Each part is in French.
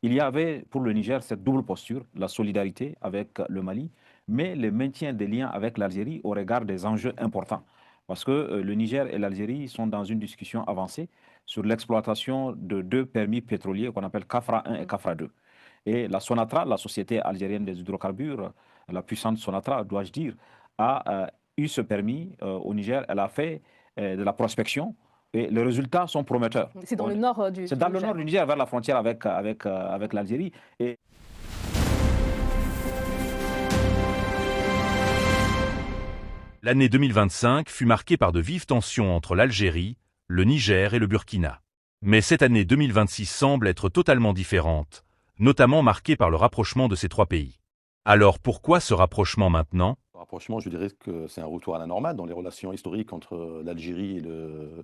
il y avait pour le Niger cette double posture, la solidarité avec le Mali, mais le maintien des liens avec l'Algérie au regard des enjeux importants. Parce que le Niger et l'Algérie sont dans une discussion avancée sur l'exploitation de deux permis pétroliers qu'on appelle CAFRA 1 et Mmh. CAFRA 2. Et la Sonatra, la société algérienne des hydrocarbures, la puissante Sonatra, dois-je dire, a eu ce permis au Niger. Elle a fait de la prospection et les résultats sont prometteurs. C'est dans le nord, du C'est du dans le Niger, nord du hein. Niger, vers la frontière avec l'Algérie. Et L'année 2025 fut marquée par de vives tensions entre l'Algérie, le Niger et le Burkina. Mais cette année 2026 semble être totalement différente, notamment marquée par le rapprochement de ces trois pays. Alors pourquoi ce rapprochement maintenant? Rapprochement, je dirais que c'est un retour à la normale dans les relations historiques entre l'Algérie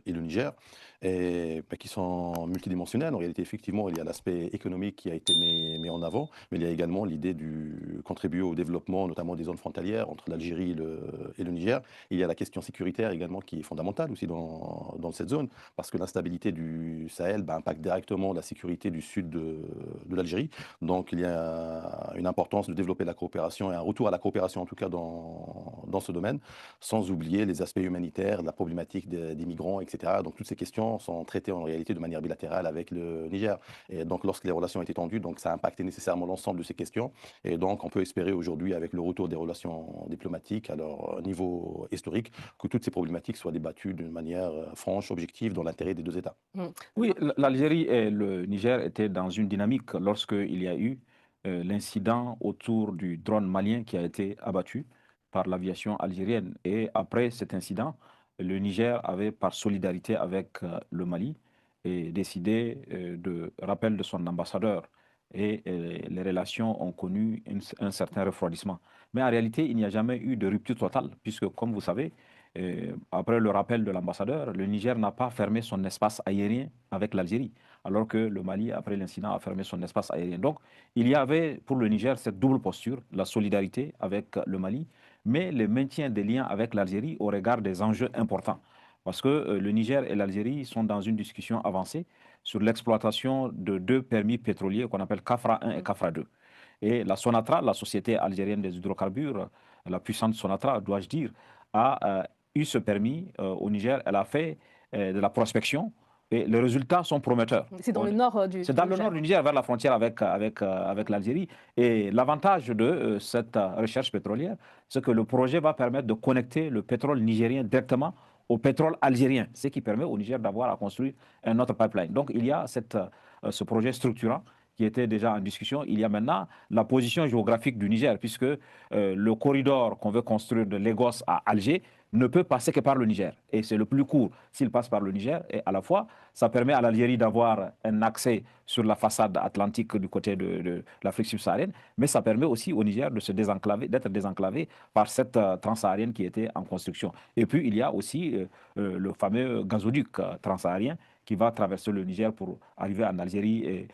et le Niger, et bah, qui sont multidimensionnelles. En réalité, effectivement, il y a l'aspect économique qui a été mis en avant, mais il y a également l'idée de contribuer au développement, notamment des zones frontalières entre l'Algérie et le Niger. Il y a la question sécuritaire également qui est fondamentale aussi dans cette zone, parce que l'instabilité du Sahel bah, impacte directement la sécurité du sud de l'Algérie. Donc il y a une importance de développer la coopération et un retour à la coopération en tout cas dans ce domaine, sans oublier les aspects humanitaires, la problématique des migrants, etc. Donc toutes ces questions sont traitées en réalité de manière bilatérale avec le Niger. Et donc lorsque les relations étaient tendues, donc ça a impacté nécessairement l'ensemble de ces questions. Et donc on peut espérer aujourd'hui avec le retour des relations diplomatiques à leur niveau historique que toutes ces problématiques soient débattues d'une manière franche, objective, dans l'intérêt des deux États. Mmh. oui, l'Algérie et le Niger étaient dans une dynamique lorsqu'il y a eu l'incident autour du drone malien qui a été abattu par l'aviation algérienne. Et après cet incident, le Niger avait, par solidarité avec le Mali, décidé de rappel de son ambassadeur. Et les relations ont connu un certain refroidissement. Mais en réalité, il n'y a jamais eu de rupture totale, puisque, comme vous savez, après le rappel de l'ambassadeur, le Niger n'a pas fermé son espace aérien avec l'Algérie, alors que le Mali, après l'incident, a fermé son espace aérien. Donc, il y avait pour le Niger cette double posture, la solidarité avec le Mali, mais le maintien des liens avec l'Algérie au regard des enjeux importants. Parce que le Niger et l'Algérie sont dans une discussion avancée sur l'exploitation de deux permis pétroliers qu'on appelle CAFRA 1 et Mmh. CAFRA 2. Et la Sonatra, la société algérienne des hydrocarbures, la puissante Sonatra, dois-je dire, a eu ce permis au Niger. Elle a fait de la prospection et les résultats sont prometteurs. C'est dans le nord, C'est du dans le Niger, nord du hein. Niger, vers la frontière avec l'Algérie. Et l'avantage de cette recherche pétrolière, c'est que le projet va permettre de connecter le pétrole nigérien directement au pétrole algérien, ce qui permet au Niger d'avoir à construire un autre pipeline. Donc il y a ce projet structurant qui était déjà en discussion. Il y a maintenant la position géographique du Niger, puisque le corridor qu'on veut construire de Lagos à Alger ne peut passer que par le Niger. Et c'est le plus court s'il passe par le Niger. Et à la fois, ça permet à l'Algérie d'avoir un accès sur la façade atlantique du côté de l'Afrique subsaharienne, mais ça permet aussi au Niger de se désenclaver, d'être désenclavé par cette transsaharienne qui était en construction. Et puis, il y a aussi le fameux gazoduc transsaharien qui va traverser le Niger pour arriver en Algérie et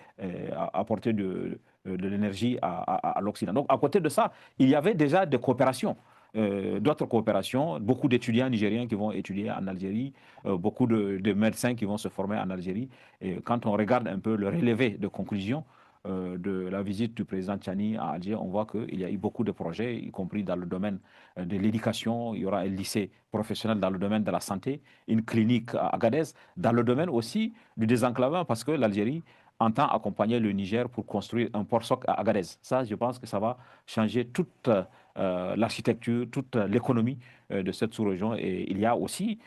apporter de l'énergie à l'Occident. Donc, à côté de ça, il y avait déjà des coopérations. D'autres coopérations, beaucoup d'étudiants nigériens qui vont étudier en Algérie, beaucoup de médecins qui vont se former en Algérie. Et quand on regarde un peu le relevé de conclusion de la visite du président Tchani à Alger, on voit qu'il y a eu beaucoup de projets, y compris dans le domaine de l'éducation. Il y aura un lycée professionnel dans le domaine de la santé, une clinique à Agadez, dans le domaine aussi du désenclavement, parce que l'Algérie entend accompagner le Niger pour construire un port-soc à Agadez. Ça, je pense que ça va changer toute l'architecture, toute l'économie de cette sous-région. Et il y a aussi,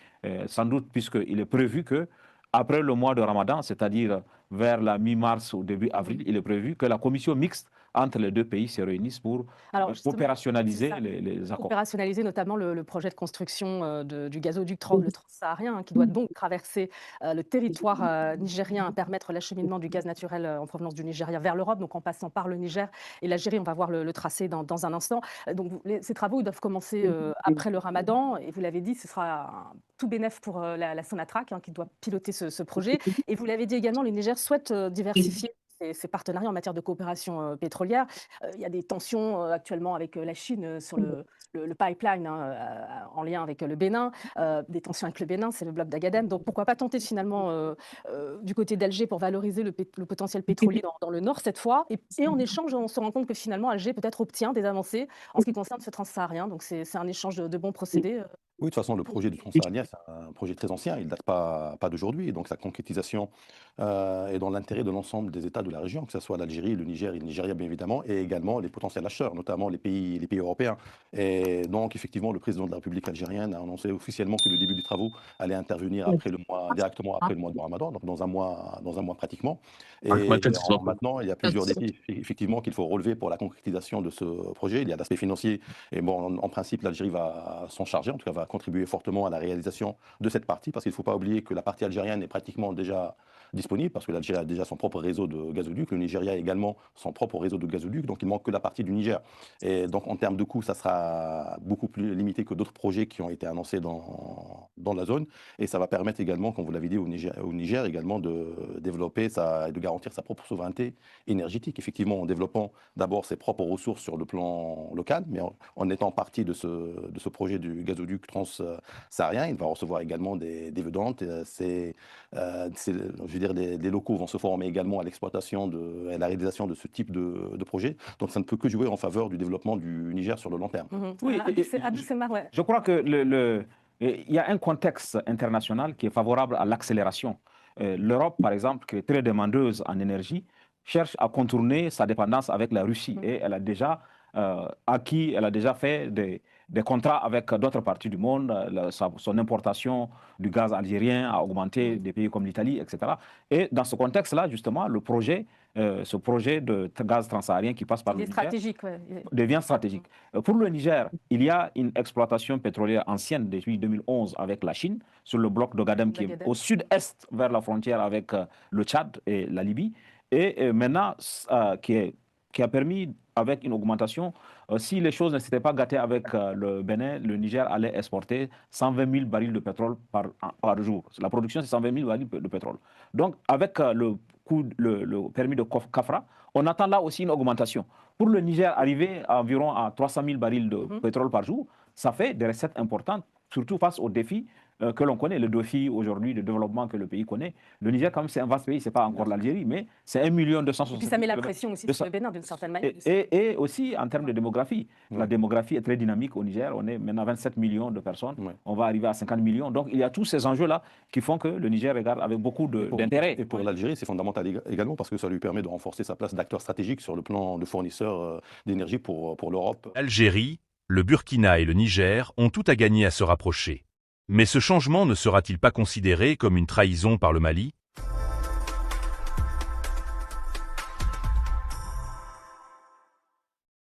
sans doute, puisqu'il est prévu que après le mois de Ramadan, c'est-à-dire vers la mi-mars ou début Mmh. avril, il est prévu que la commission mixte entre les deux pays se réunisse pour Alors justement, c'est opérationnaliser ça. les accords. Opérationnaliser notamment le projet de construction, du gazoduc le transsaharien, hein, qui doit donc traverser, le territoire, nigérien, permettre l'acheminement du gaz naturel, en provenance du Nigeria vers l'Europe, donc en passant par le Niger et l'Algérie. On va voir le tracé dans un instant. Donc ces travaux, ils doivent commencer, après le ramadan et vous l'avez dit, ce sera un tout bénef pour, la Sonatrach, hein, qui doit piloter ce projet et vous l'avez dit également, le Niger souhaite, diversifier ses partenariats en matière de coopération, pétrolière. Il y a des tensions, actuellement avec, la Chine, sur le pipeline en lien avec le Bénin, des tensions avec le Bénin, c'est le bloc d'Agadem. Donc pourquoi pas tenter finalement du côté d'Alger pour valoriser le potentiel pétrolier dans le nord cette fois. Et en échange, on se rend compte que finalement Alger peut-être obtient des avancées en ce qui concerne ce transsaharien. Donc c'est un échange de bons procédés. Oui, de toute façon, le projet du Transsaharien, c'est un projet très ancien, il ne date pas d'aujourd'hui. Donc, sa concrétisation est dans l'intérêt de l'ensemble des États de la région, que ce soit l'Algérie, le Niger et le Nigeria, bien évidemment, et également les potentiels acheteurs, notamment les pays européens. Et donc, effectivement, le président de la République algérienne a annoncé officiellement que le début des travaux allait intervenir directement après le mois de Ramadan, donc dans un mois pratiquement. Et maintenant, il y a plusieurs défis, effectivement, qu'il faut relever pour la concrétisation de ce projet. Il y a l'aspect financier, et bon, en principe, l'Algérie va s'en charger, en tout cas, va contribuer fortement à la réalisation de cette partie, parce qu'il ne faut pas oublier que la partie algérienne est pratiquement déjà disponible, parce que l'Algérie a déjà son propre réseau de gazoducs, le Nigeria a également son propre réseau de gazoducs, donc il manque que la partie du Niger. Et donc en termes de coûts, ça sera beaucoup plus limité que d'autres projets qui ont été annoncés dans la zone, et ça va permettre également, comme vous l'avez dit, au Niger également de développer et de garantir sa propre souveraineté énergétique, effectivement en développant d'abord ses propres ressources sur le plan local, mais en étant partie de ce projet du gazoduc transsaharien. Il va recevoir également des dividendes. Je veux dire, des locaux vont se former également à l'exploitation et à la réalisation de ce type de projet. Donc ça ne peut que jouer en faveur du développement du Niger sur le long terme. Oui, je crois que il y a un contexte international qui est favorable à l'accélération. L'Europe, par exemple, qui est très demandeuse en énergie, cherche à contourner sa dépendance avec la Russie. Et elle a déjà elle a déjà fait des contrats avec d'autres parties du monde. Son importation du gaz algérien a augmenté des pays comme l'Italie, etc. Et dans ce contexte-là, justement, ce projet de gaz transsaharien qui passe par le Niger devient stratégique. Pour le Niger, il y a une exploitation pétrolière ancienne depuis 2011 avec la Chine sur le bloc d'Ogadem qui est au sud-est vers la frontière avec le Tchad et la Libye. Et maintenant, qui a permis, avec une augmentation, si les choses ne s'étaient pas gâtées avec le Bénin, le Niger allait exporter 120 000 barils de pétrole par jour. La production, c'est 120 000 barils de pétrole. Donc, avec le permis de Kafra, on attend là aussi une augmentation. Pour le Niger, arriver environ à 300 000 barils de pétrole par jour, ça fait des recettes importantes, surtout face aux défis que l'on connaît, le défi aujourd'hui de développement que le pays connaît. Le Niger, quand même, c'est un vaste pays, ce n'est pas encore l'Algérie, mais c'est 1 260 000. Et puis ça met la pression aussi sur le Bénin d'une certaine manière. Et aussi en termes de démographie. La démographie est très dynamique au Niger. On est maintenant 27 millions de personnes. On va arriver à 50 millions. Donc il y a tous ces enjeux-là qui font que le Niger regarde avec beaucoup d'intérêt. Et pour l'Algérie, c'est fondamental également parce que ça lui permet de renforcer sa place d'acteur stratégique sur le plan de fournisseur d'énergie pour l'Europe. L'Algérie, le Burkina et le Niger ont tout à gagner à se rapprocher. Mais ce changement ne sera-t-il pas considéré comme une trahison par le Mali ?